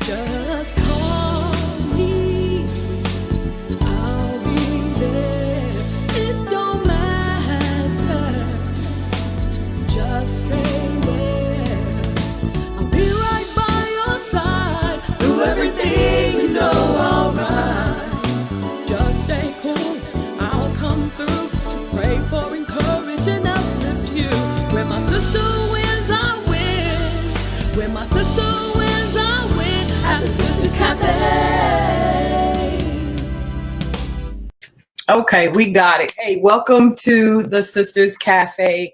Just call me, I'll be there. It don't matter, just say where. I'll be right by your side through everything, you know, alright. Just stay cool, I'll come through to pray for, encourage, and uplift you. When my sister wins, I win. When my sister wins, I win. At the Sisters Cafe. Okay, we got it. Hey, welcome to the Sisters Cafe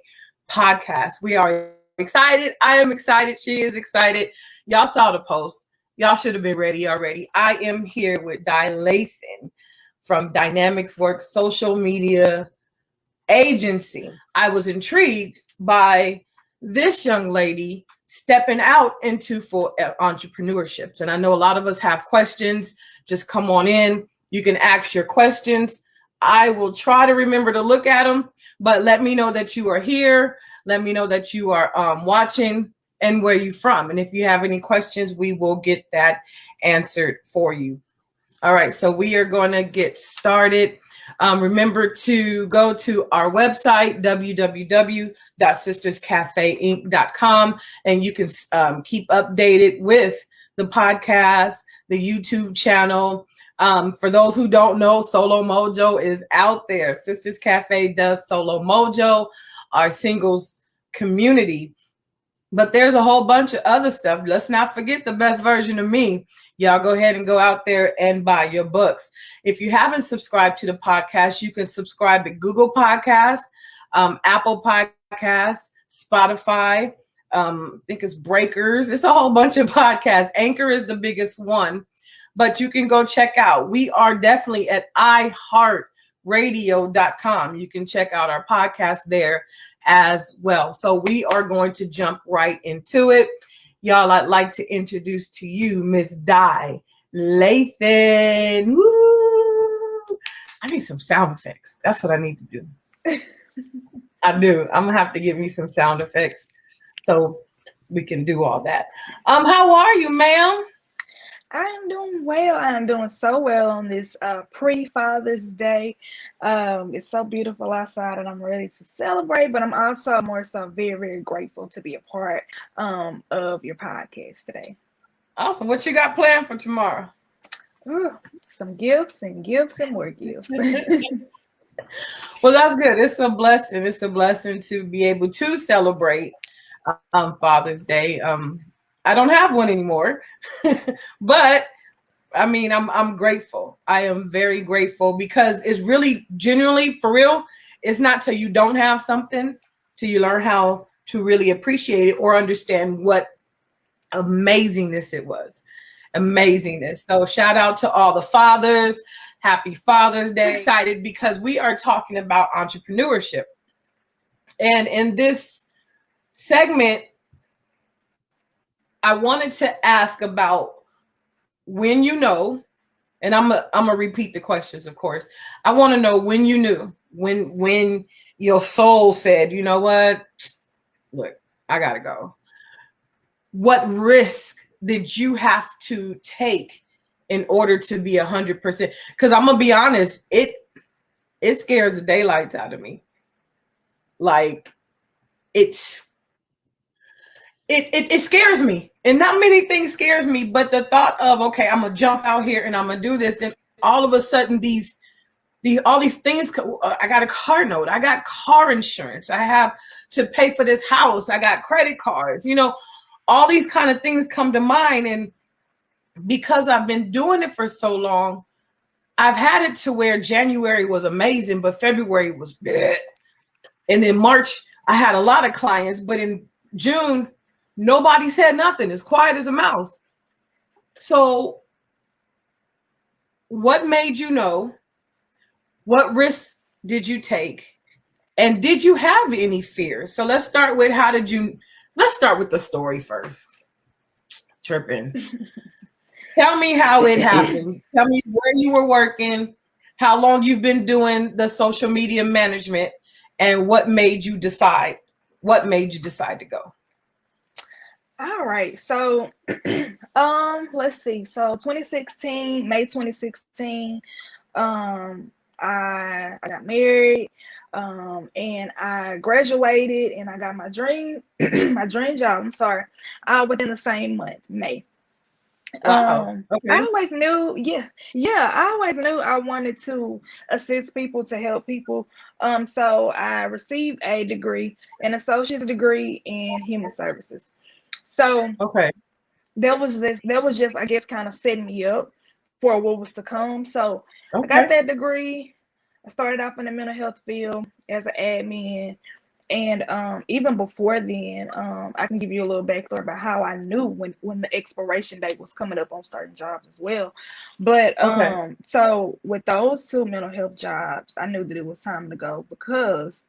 podcast. We are excited. I am excited. She is excited. Y'all saw the post. Y'all should have been ready already. I am here with Lathan from Dynamics Work Social Media Agency. I was intrigued by this young lady stepping out into full entrepreneurship. And I know a lot of us have questions. Just come on in. You can ask your questions. I will try to remember to look at them, but let me know that you are here. Let me know that you are watching and where you're from. And if you have any questions, we will get that answered for you. All right, so we are going to get started. Remember to go to our website, www.sisterscafeinc.com, and you can keep updated with the podcast, the YouTube channel. For those who don't know, Solo Mojo is out there. Sisters Cafe does Solo Mojo, our singles community. But there's a whole bunch of other stuff. Let's not forget the best version of me. Y'all go ahead and go out there and buy your books. If you haven't subscribed to the podcast, you can subscribe at Google Podcasts, Apple Podcasts, Spotify. I think it's Breakers. It's a whole bunch of podcasts. Anchor is the biggest one, but you can go check out. We are definitely at iHeartRadio.com. You can check out our podcast there as well. So we are going to jump right into it. Y'all, I'd like to introduce to you Miss Lathan. Woo! I need some sound effects. That's what I need to do. I do. I'm gonna have to give me some sound effects so we can do all that. How are you, ma'am? I am doing well. I am doing so well on this pre-Father's Day. It's so beautiful outside and I'm ready to celebrate, but I'm also more so very, very grateful to be a part of your podcast today. Awesome. What you got planned for tomorrow? Ooh, some gifts and gifts and more gifts. Well, that's good. It's a blessing. It's a blessing to be able to celebrate Father's Day. I don't have one anymore, but I mean, I'm grateful. I am very grateful because it's really genuinely for real. It's not till you don't have something till you learn how to really appreciate it or understand what amazingness it was. Amazingness. So shout out to all the fathers. Happy Father's Day. Excited because we are talking about entrepreneurship. And in this segment, I wanted to ask about when you know, and I'm gonna repeat the questions, of course. I want to know when you knew, when your soul said, you know what, look, I gotta go. What risk did you have to take in order to be 100%? Because I'm gonna be honest, it scares the daylights out of me. Like it scares me, and not many things scares me, but the thought of, okay, I'm gonna jump out here and I'm gonna do this. Then all of a sudden, all these things. I got a car note. I got car insurance. I have to pay for this house. I got credit cards. You know, all these kind of things come to mind, and because I've been doing it for so long, I've had it to where January was amazing, but February was bleh. And then March, I had a lot of clients, but in June, nobody said nothing. As quiet as a mouse. So what made you know? What risks did you take? And did you have any fears? So let's start with let's start with the story first. Tripping. Tell me how it happened. Tell me where you were working, how long you've been doing the social media management, and what made you decide to go. All right. So, let's see. So 2016, May 2016, I got married, and I graduated, and I got my dream my dream job. I'm sorry. Within the same month, May. Wow. I Okay. always knew, yeah, I always knew I wanted to assist people, to help people. So I received a degree, an associate's degree in human services. So Okay. that was just, I guess, kind of setting me up for what was to come. So I got Okay. that degree. I started off in the mental health field as an admin, and even before then, I can give you a little backstory about how I knew when the expiration date was coming up on certain jobs as well. But Okay. so with those two mental health jobs, I knew that it was time to go, because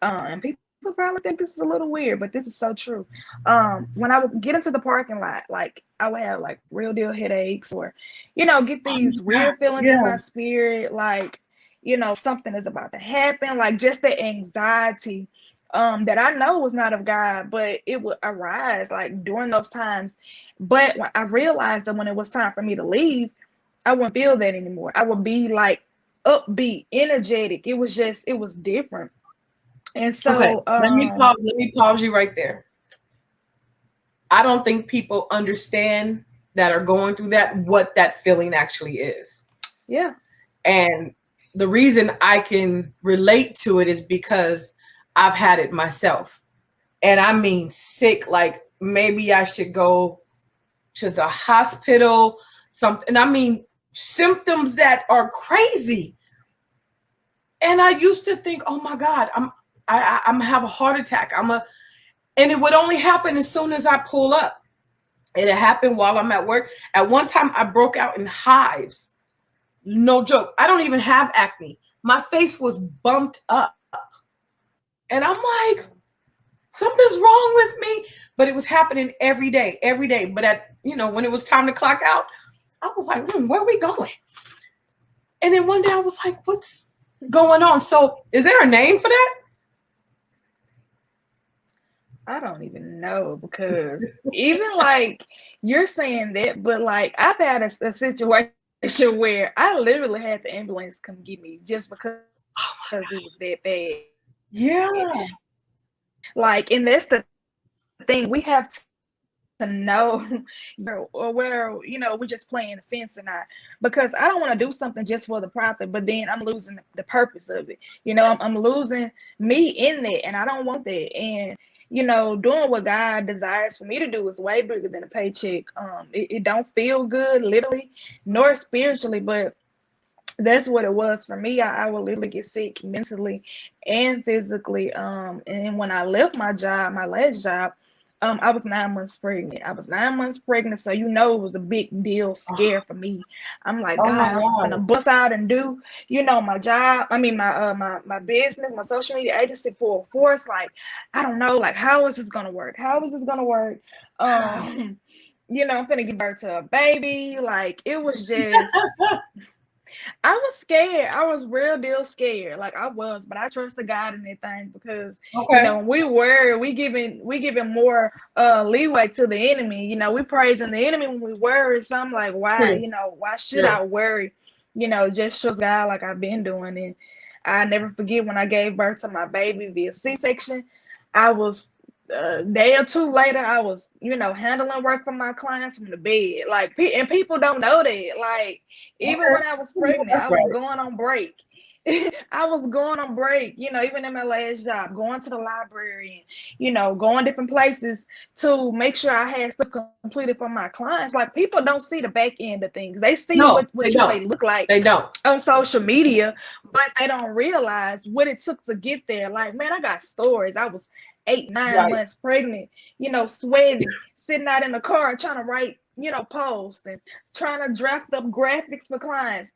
and people probably think this is a little weird, but this is so true. When I would get into the parking lot, like I would have like real deal headaches, or get Oh these my God. weird feelings in Yeah. my spirit, like something is about to happen, like just the anxiety that I know was not of God, but it would arise like during those times. But when I realized that when it was time for me to leave, I wouldn't feel that anymore. I would be like upbeat, energetic. It was different. And Okay. so, Let me pause you right there. I don't think people understand that are going through that what that feeling actually is. yeah, And the reason I can relate to it is because I've had it myself. And I mean sick, like maybe I should go to the hospital, something. I mean symptoms that are crazy. And I used to think, oh my God, I'm have a heart attack. And it would only happen as soon as I pull up. And it happened while I'm at work. At one time, I broke out in hives. No joke. I don't even have acne. My face was bumped up. And I'm like, something's wrong with me. But it was happening every day, every day. But when it was time to clock out, I was like, where are we going? And then one day I was like, what's going on? So is there a name for that? I don't even know, because even like you're saying that, but like I've had a situation where I literally had the ambulance come get me just because it was that bad. Yeah. Like, and that's the thing, we have to know where we're just playing the fence or not, because I don't want to do something just for the profit, but then I'm losing the purpose of it. I'm losing me in that, and I don't want that. And doing what God desires for me to do is way bigger than a paycheck. It don't feel good literally nor spiritually, but that's what it was for me. I would literally get sick mentally and physically. And when I left my job, my last job, I was 9 months pregnant. I was 9 months pregnant, so it was a big deal, scare for me. I'm like, Oh my God, I'm gonna God. bust out and do, my job. I mean, my business, my social media agency full force. Like, I don't know, like, how is this gonna work? How is this gonna work? I'm finna give birth to a baby. Like, it was just. I was scared. I was real deal scared. Like I was, but I trust the God in that thing, because Okay. when we worry, we giving more leeway to the enemy. We praising the enemy when we worry. So I'm like, why, True. why should True. I worry? Just trust God like I've been doing. And I never forget when I gave birth to my baby via C-section. I was a day or two later, I was, handling work for my clients from the bed. Like, and people don't know that. Like, even Okay. when I was Yeah, pregnant, that's I was right. going on break. I was going on break, even in my last job, going to the library and, going different places to make sure I had stuff completed for my clients. Like, people don't see the back end of things. They see No, what they you don't. may look like They don't. on social media, but they don't realize what it took to get there. Like, man, I got stories. I was 8, 9 Right. months pregnant, sweating, sitting out in the car trying to write, posts and trying to draft up graphics for clients,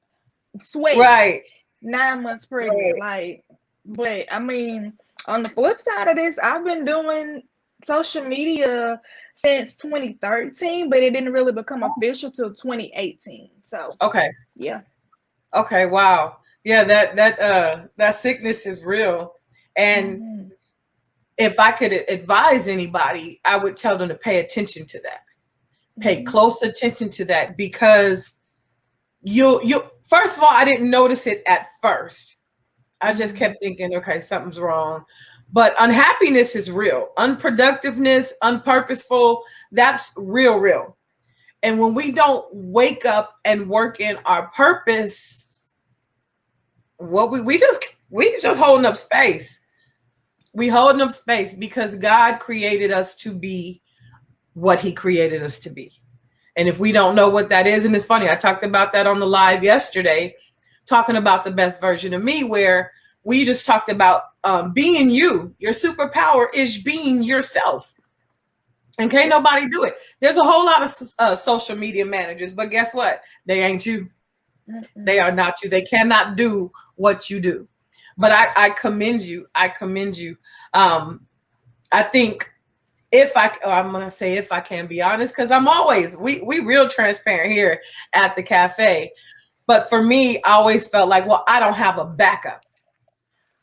sweating, Right. 9 months pregnant. Right. Like, but I mean, on the flip side of this, I've been doing social media since 2013, but it didn't really become official till 2018. So, Okay. yeah. Okay. Wow. Yeah, that sickness is real. And Mhm. if I could advise anybody, I would tell them to pay attention to that. Pay Mhm. close attention to that, because you first of all, I didn't notice it at first. I just Mhm. kept thinking, okay, something's wrong. But unhappiness is real. Unproductiveness, unpurposeful, that's real, real. And when we don't wake up and work in our purpose, what we just holding up space. We holding up space because God created us to be what he created us to be. And if we don't know what that is, and it's funny, I talked about that on the live yesterday, talking about the best version of me, where we just talked about being you. Your superpower is being yourself. And can't nobody do it. There's a whole lot of social media managers, but guess what? They ain't you. They Mhm. are not you. They cannot do what you do. But I commend you. I commend you. I think I'm gonna say if I can be honest, because I'm always we real transparent here at the cafe. But for me, I always felt like, well, I don't have a backup.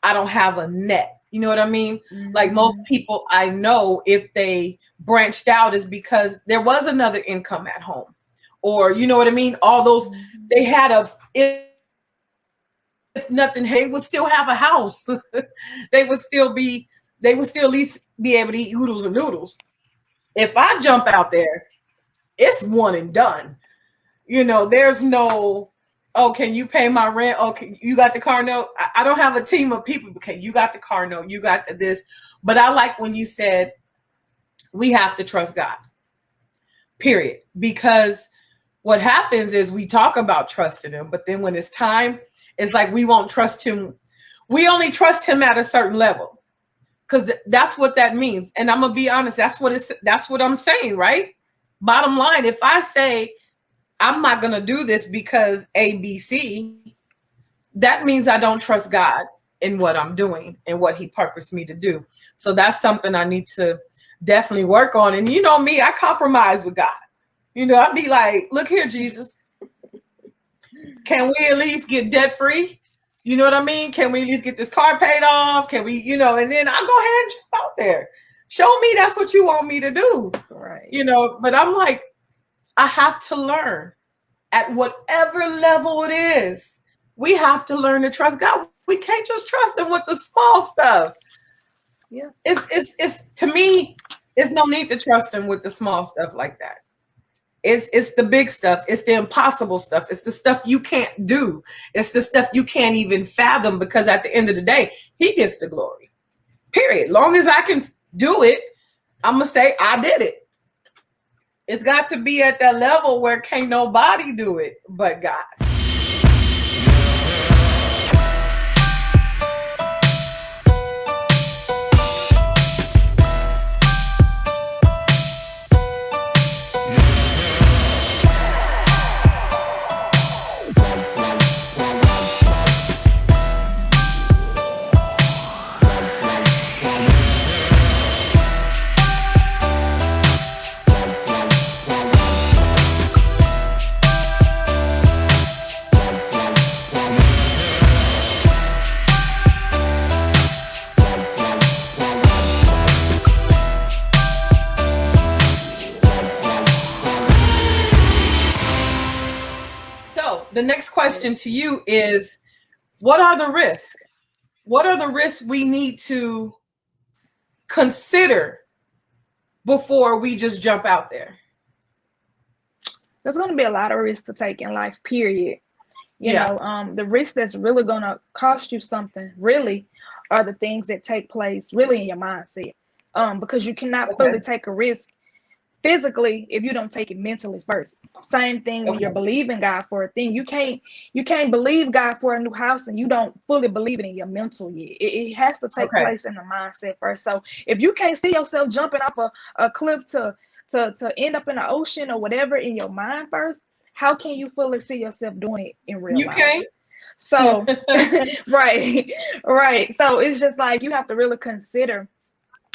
I don't have a net. You know what I mean? Like most Mhm. people I know, if they branched out, is because there was another income at home. Or you know what I mean? All those Mhm. they had a if nothing, they would still have a house. they would still be they would still at least be able to eat oodles and noodles. If I jump out there, it's one and done. There's no, oh, can you pay my rent? Okay, you got the car note. I don't have a team of people. Okay, you got the car note. You got this. But I like when you said we have to trust God, period. Because what happens is we talk about trusting him, but then when it's time, it's like we won't trust him. We only trust him at a certain level, because that's what that means. And I'm gonna be honest, that's what I'm saying, right? Bottom line, if I say I'm not gonna do this because ABC, that means I don't trust God in what I'm doing and what he purposed me to do. So that's something I need to definitely work on. And you know me, I compromise with God. I'd be like, look here, Jesus, can we at least get debt free? You know what I mean? Can we at least get this car paid off? Can we, and then I'll go ahead and jump out there. Show me that's what you want me to do. Right. But I'm like, I have to learn at whatever level it is. We have to learn to trust God. We can't just trust him with the small stuff. Yeah. It's to me, it's no need to trust him with the small stuff like that. It's the big stuff. It's the impossible stuff. It's the stuff you can't do. It's the stuff you can't even fathom, because at the end of the day, he gets the glory. Period. Long as I can do it, I'm gonna say I did it. It's got to be at that level where can't nobody do it but God. So the next question to you is, what are the risks? What are the risks we need to consider before we just jump out there? There's going to be a lot of risks to take in life, period. Yeah. The risk that's really going to cost you something, really, are the things that take place really in your mindset. Because you cannot Okay. fully take a risk physically if you don't take it mentally first. Same thing when you're Okay. believing God for a thing. You can't believe God for a new house and you don't fully believe it in your mental yet. It has to take Okay. place in the mindset first. So if you can't see yourself jumping off a cliff to end up in the ocean or whatever in your mind first, how can you fully see yourself doing it in real You life? can't. So right, right. So it's just like you have to really consider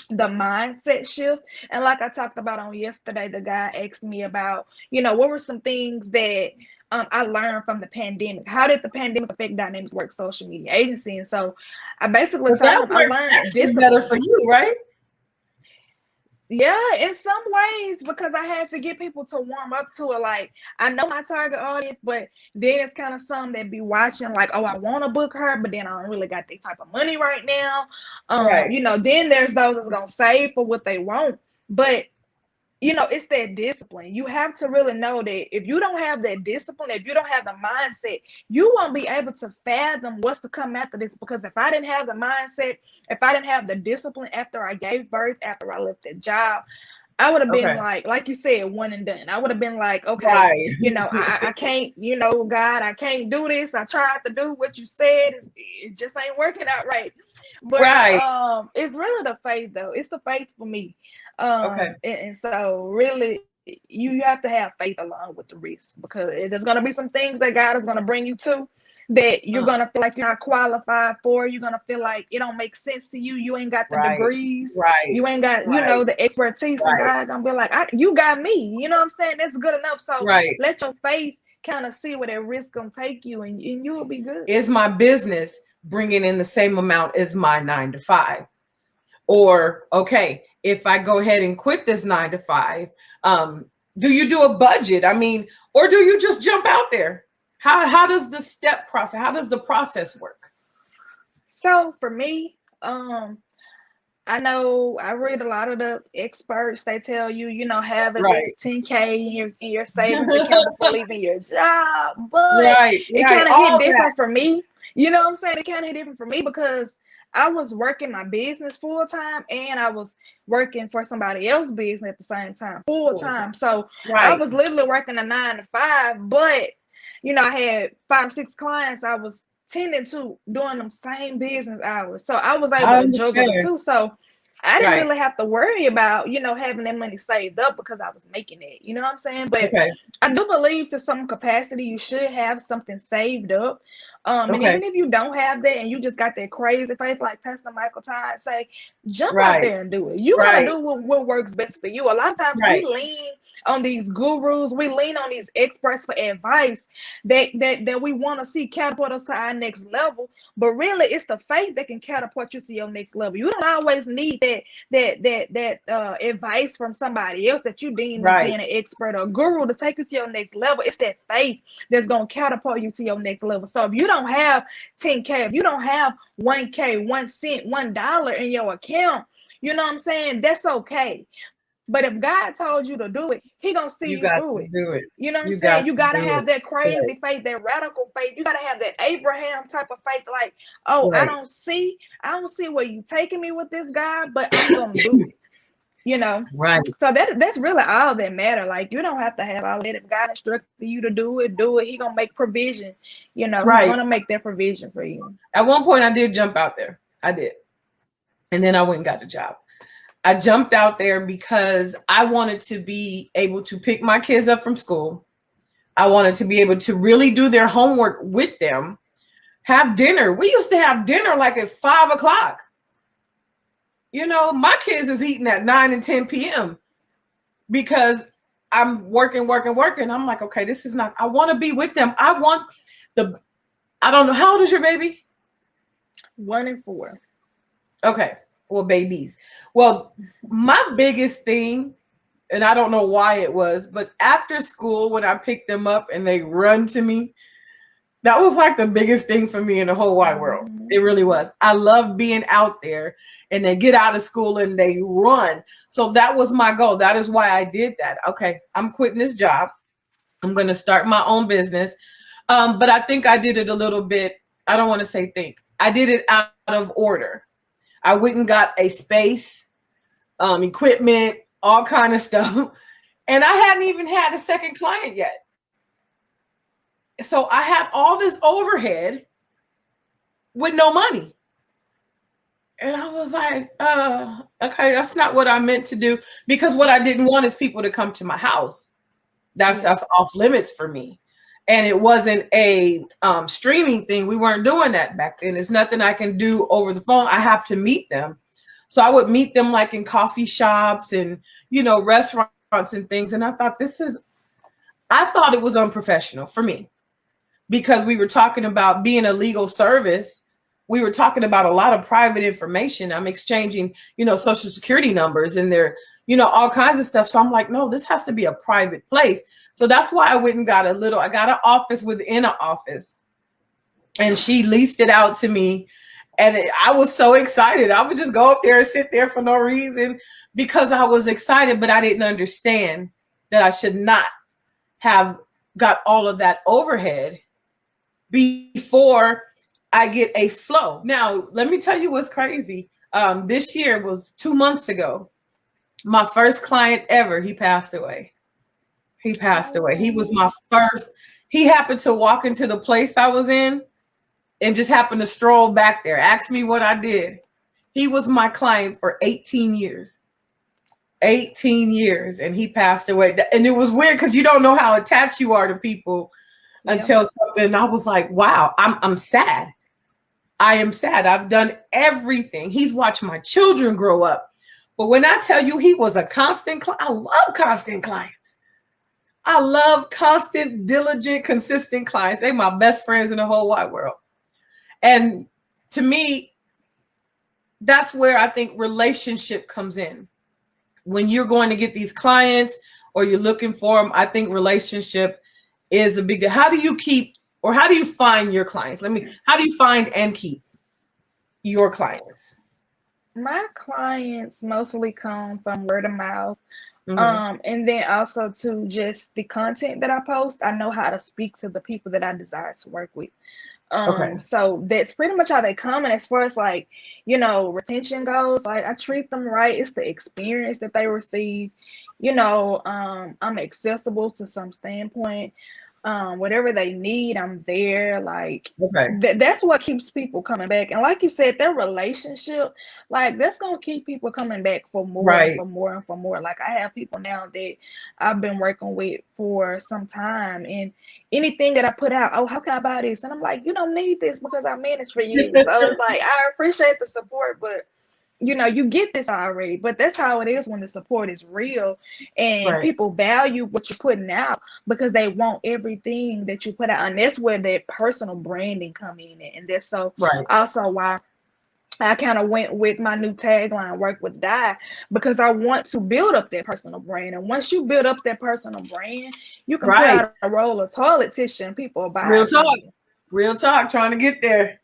the mindset shift. And like I talked about on yesterday, the guy asked me about, what were some things that I learned from the pandemic. How did the pandemic affect Dynamic Work social media agency? And so I basically But told that him I worked learned actually better discipline. for you, right? Yeah, in some ways, because I had to get people to warm up to it. Like, I know my target audience, but then it's kind of some that be watching, like, oh, I want to book her, but then I don't really got that type of money right now. Right. Then there's those that's gonna save for what they want. But it's that discipline. You have to really know that if you don't have that discipline, if you don't have the mindset, you won't be able to fathom what's to come after this. Because if I didn't have the mindset, if I didn't have the discipline after I gave birth, after I left that job, I would have been Okay. like you said, one and done. I would have been like, okay, Right. I can't, God, I can't do this. I tried to do what you said. It just ain't working out right. But Right. it's really the faith though. It's the faith for me. Okay. And so really you have to have faith along with the risk, because there's gonna be some things that God is gonna bring you to that you're Uh, gonna feel like you're not qualified for. You're gonna feel like it don't make sense to you. You ain't got the right. degrees. Right. You ain't got, Right. the expertise, and Right. God gonna be like, you got me. You know what I'm saying? That's good enough. So Right. let your faith kind of see where that risk gonna take you, and you will be good. Is my business bringing in the same amount as my 9 to 5? Or, okay, if I go ahead and quit this 9 to 5, do you do a budget? I mean, or do you just jump out there? How does the step process, how does the process work? So for me, I know I read a lot of the experts. They tell you, have at Right. least 10K in your savings account before leaving your job. But Right. it Right. kind of hit All that. different for me. You know what I'm saying? It kind of hit different for me because I was working my business full time, and I was working for somebody else's business at the same time, full Full time. time. So I Right. was literally working a 9 to 5, but I had 5 or 6 clients I was tending to doing them same business hours. So I was able I to juggle the understand. two. So I didn't Right. really have to worry about, having that money saved up because I was making it. You know what I'm saying? But Okay. I do believe to some capacity you should have something saved up. And Okay. even if you don't have that and you just got that crazy faith, like Pastor Michael Todd say, jump out Right. there and do it. You're gonna Right. do what works best for you. A lot of times we Right. lean on these gurus, we lean on these experts for advice that we want to see catapult us to our next level. But really, it's the faith that can catapult you to your next level. You don't always need that advice from somebody else that you deem as Right. being an expert or guru to take you to your next level. It's that faith that's gonna catapult you to your next level. So if you don't have 10K, if you don't have 1K, 1 cent, $1 in your account, you know what I'm saying? That's okay. But if God told you to do it, He gonna see You you got through to it. do it. You know what I'm You saying? got You to gotta do have it. that Right. crazy faith, that radical faith. You gotta have that Abraham type of faith. Like, oh, Right. I don't see where you taking me with this, God, but I'm gonna do it. You know. Right. So that's really all that matter. Like, you don't have to have all that. If God instructed you to do it, do it. He gonna make provision. He's Right. gonna make that provision for you. At one point, I did jump out there. I did. And then I went and got a job. I jumped out there because I wanted to be able to pick my kids up from school. I wanted to be able to really do their homework with them, have dinner. We used to have dinner like at 5 o'clock. My kids is eating at 9 and 10 p.m. because I'm working, working, working. I'm like, okay, this is not, I want to be with them. I don't know. How old is your baby? 1 and 4. Okay. Well, babies. Well, my biggest thing, and I don't know why it was, but after school, when I picked them up and they run to me, that was like the biggest thing for me in the whole wide world. Mm-hmm. It really was. I love being out there and they get out of school and they run. So that was my goal. That is why I did that. Okay, I'm quitting this job. I'm going to start my own business. But I think I did it a little bit. I don't want to say think. I did it out of order. I went and got a space, equipment, all kind of stuff. And I hadn't even had a second client yet. So I had all this overhead with no money. And I was like, okay, that's not what I meant to do. Because what I didn't want is people to come to my house. That's off limits for me. And it wasn't a streaming thing. We weren't doing that back then. It's nothing I can do over the phone. I have to meet them. So I would meet them like in coffee shops and, restaurants and things. And I thought it was unprofessional for me because we were talking about being a legal service we were talking about a lot of private information. I'm exchanging, social security numbers and their, all kinds of stuff. So I'm like, no, this has to be a private place. So that's why I went and got I got an office within an office, and she leased it out to me. And I was so excited. I would just go up there and sit there for no reason because I was excited, but I didn't understand that I should not have got all of that overhead before I get a flow. Now, let me tell you what's crazy. This year was 2 months ago. My first client ever, he passed away. He passed away. He was my first. He happened to walk into the place I was in and just happened to stroll back there, ask me what I did. He was my client for 18 years. 18 years, and he passed away. And it was weird because you don't know how attached you are to people until something. And I was like, wow, I'm sad. I am sad. I've done everything. He's watched my children grow up. But when I tell you he was a constant client, I love constant clients. I love constant, diligent, consistent clients. They're my best friends in the whole wide world. And to me, that's where I think relationship comes in. When you're going to get these clients or you're looking for them, I think relationship is a big. How do you keep, or how do you find your clients? How do you find and keep your clients? My clients mostly come from word of mouth. And then also to just the content that I post. I know how to speak to the people that I desire to work with. So that's pretty much how they come. And as far as retention goes, like I treat them right. It's the experience that they receive. I'm accessible to some standpoint. Whatever they need, I'm there. Like that's what keeps people coming back. And like you said, their relationship, like that's gonna keep people coming back for more and for more and for more. Like I have people now that I've been working with for some time, and anything that I put out, oh, how can I buy this? And I'm like, you don't need this because I managed for you. So it's like I appreciate the support, but you get this already. But that's how it is when the support is real and people value what you're putting out because they want everything that you put out. And that's where that personal branding come in. And that's so also why I kind of went with my new tagline, work with die, because I want to build up that personal brand. And once you build up that personal brand, you can put out a roll of toilet tissue and people will buy it. Real talk, trying to get there.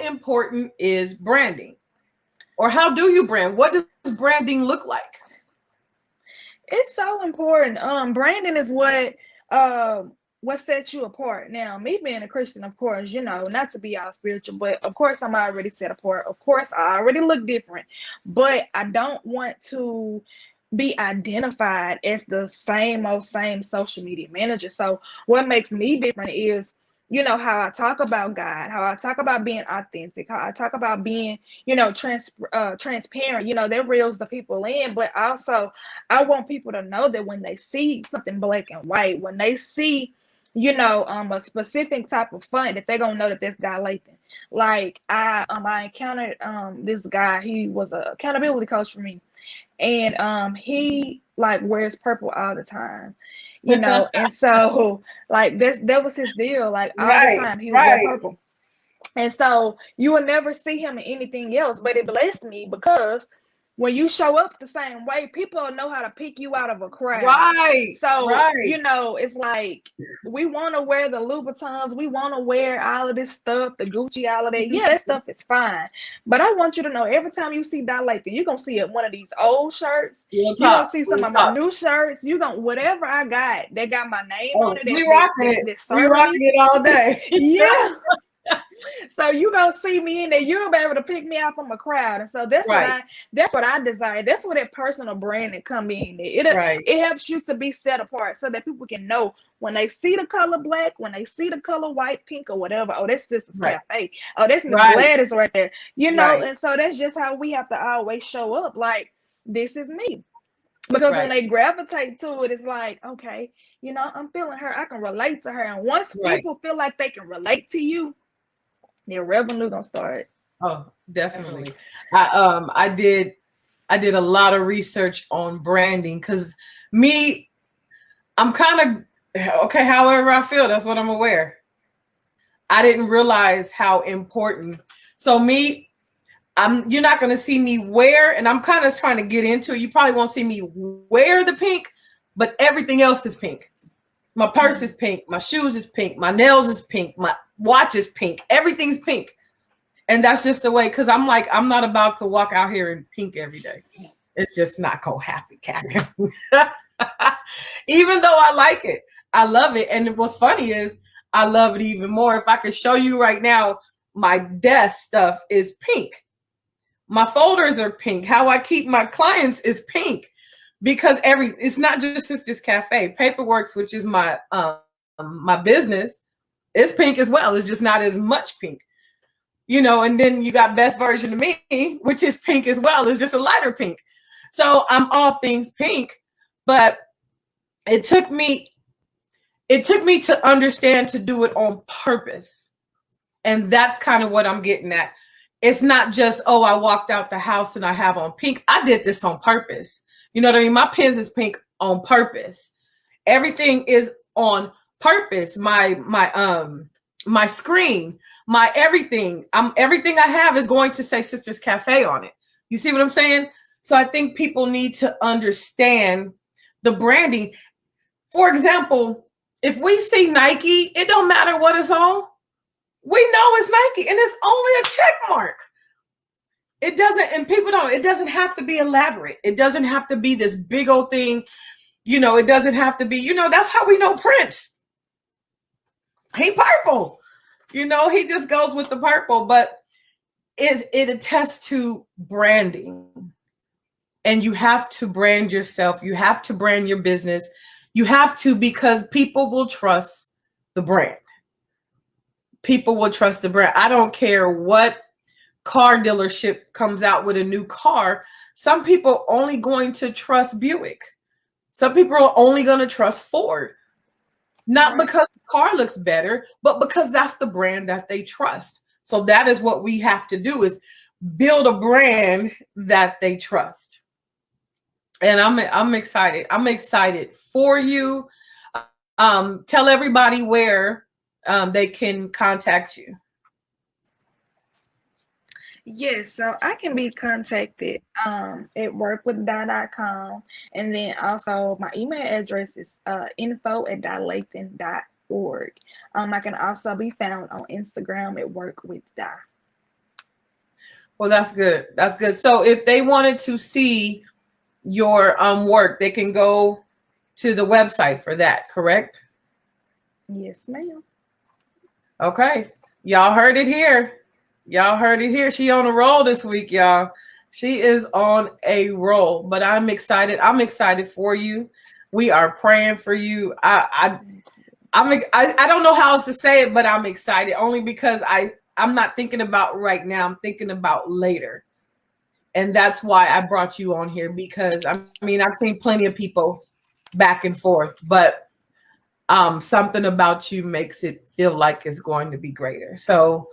Important is branding, or how do you brand? What does branding look like? It's so important. Branding is what sets you apart. Now, me being a Christian, of course, not to be all spiritual, but of course I'm already set apart. Of course, I already look different, but I don't want to be identified as the same social media manager. So what makes me different is how I talk about God, how I talk about being authentic, how I talk about being, transparent. That reels the people in. But also, I want people to know that when they see something black and white, when they see, a specific type of font, that they're gonna know that that's guy Lathan. Like I encountered this guy. He was an accountability coach for me, and he like wears purple all the time. And so like that was his deal. Like all the time he would wear purple. And so you will never see him in anything else. But it blessed me because when you show up the same way, people know how to pick you out of a crowd. Right, So, right, it's like we want to wear the Louboutins, we want to wear all of this stuff, the Gucci, all of that. Yeah, that stuff is fine. But I want you to know every time you see Lathan, you're gonna see one of these old shirts, real you're gonna talk, see some real of my talk. new shirts, you gonna whatever I got, they got my name on Oh, it, we that rocking it. that We serve rocking me. it all day. Yeah. So you gonna see me in there, you'll be able to pick me out from a crowd. And so Right, that's what I desire. That's where that personal branding come in. right, It helps you to be set apart so that people can know when they see the color black, when they see the color white, pink, or whatever. Oh, that's Sisters right, Cafe. Oh, that's Miss right, Gladys right there. right, And so that's just how we have to always show up. Like, this is me. Because when right, they gravitate to it, it's like, okay, I'm feeling her. I can relate to her. And once right. people feel like they can relate to you, their revenue gonna start. Oh, definitely. I did a lot of research on branding because me, I'm kind of okay. However I feel, that's what I'm aware. I didn't realize how important. So me, you're not going to see me wear, and I'm kind of trying to get into it. You probably won't see me wear the pink, but everything else is pink. My purse is pink, my shoes is pink, my nails is pink, my watch is pink, everything's pink. And that's just the way, because I'm like, I'm not about to walk out here in pink every day. It's just not gonna happen, Karen. Even though I like it, I love it. And what's funny is I love it even more. If I could show you right now, my desk stuff is pink. My folders are pink. How I keep my clients is pink because it's not just Sisters Cafe. Paperworks, which is my business, is pink as well. It's just not as much pink. And then you got Best Version of Me, which is pink as well. It's just a lighter pink. So I'm all things pink, but it took me to understand to do it on purpose. And that's kind of what I'm getting at. It's not just, oh, I walked out the house and I have on pink. I did this on purpose. You know what I mean? My pens is pink on purpose. Everything is on purpose. My screen, my everything. Everything I have is going to say Sisters Cafe on it. You see what I'm saying? So I think people need to understand the branding. For example, if we see Nike, it don't matter what it's on. We know it's Nike, and it's only a check mark. It doesn't, and people don't, it doesn't have to be elaborate. It doesn't have to be this big old thing. It doesn't have to be, that's how we know Prince. He purple. He just goes with the purple, but it attests to branding. And you have to brand yourself. You have to brand your business. You have to, because people will trust the brand. People will trust the brand. I don't care what car dealership comes out with a new car. Some people are only going to trust Buick. Some people are only going to trust Ford. Not because the car looks better, but because that's the brand that they trust. So that is what we have to do, is build a brand that they trust. And I'm excited. I'm excited for you. Tell everybody where they can contact you. Yes, so I can be contacted at workwithdi.com, and then also my email address is info@lathan.org. I can also be found on Instagram at workwithdi. Well, that's good. That's good. So if they wanted to see your work, they can go to the website for that, correct? Yes, ma'am. Okay. Y'all heard it here. Y'all heard it here. She on a roll this week, y'all. She is on a roll, but I'm excited. I'm excited for you. We are praying for you. I don't know how else to say it, but I'm excited only because I'm not thinking about right now. I'm thinking about later. And that's why I brought you on here, because I've seen plenty of people back and forth, but something about you makes it feel like it's going to be greater. So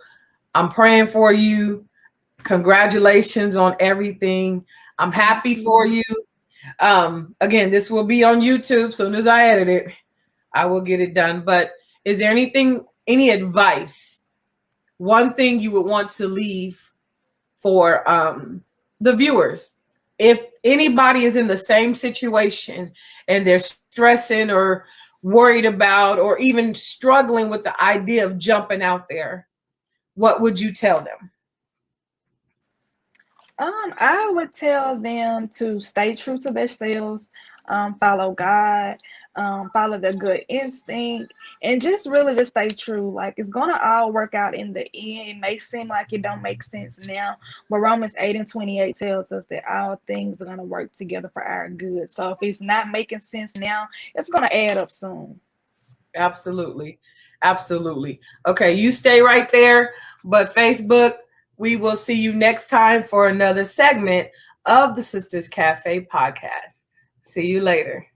I'm praying for you. Congratulations on everything. I'm happy for you. Again, this will be on YouTube. As soon as I edit it, I will get it done. But is there any advice, one thing you would want to leave for the viewers if anybody is in the same situation and they're stressing or worried about or even struggling with the idea of jumping out there, what would you tell them? I would tell them to stay true to themselves, follow God, follow their good instinct, and just really just stay true. Like it's gonna all work out in the end. It may seem like it don't make sense now, but Romans 8:28 tells us that all things are gonna work together for our good. So if it's not making sense now, it's gonna add up soon. Absolutely. Absolutely. Okay, you stay right there. But Facebook, we will see you next time for another segment of the Sisters Cafe podcast. See you later.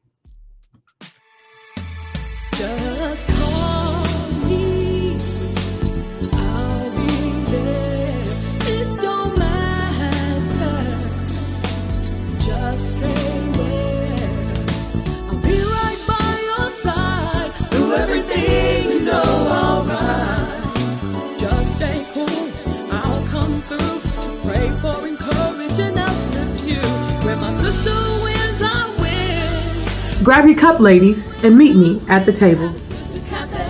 Just call me. I'll be there. It don't matter. Just say where. I'll be right by your side. Do everything you know, alright. Just stay cool. I'll come through to pray for, encourage, and uplift you. Where my sister wins, I win. Grab your cup, ladies, and meet me at the table. Sisters Cafe.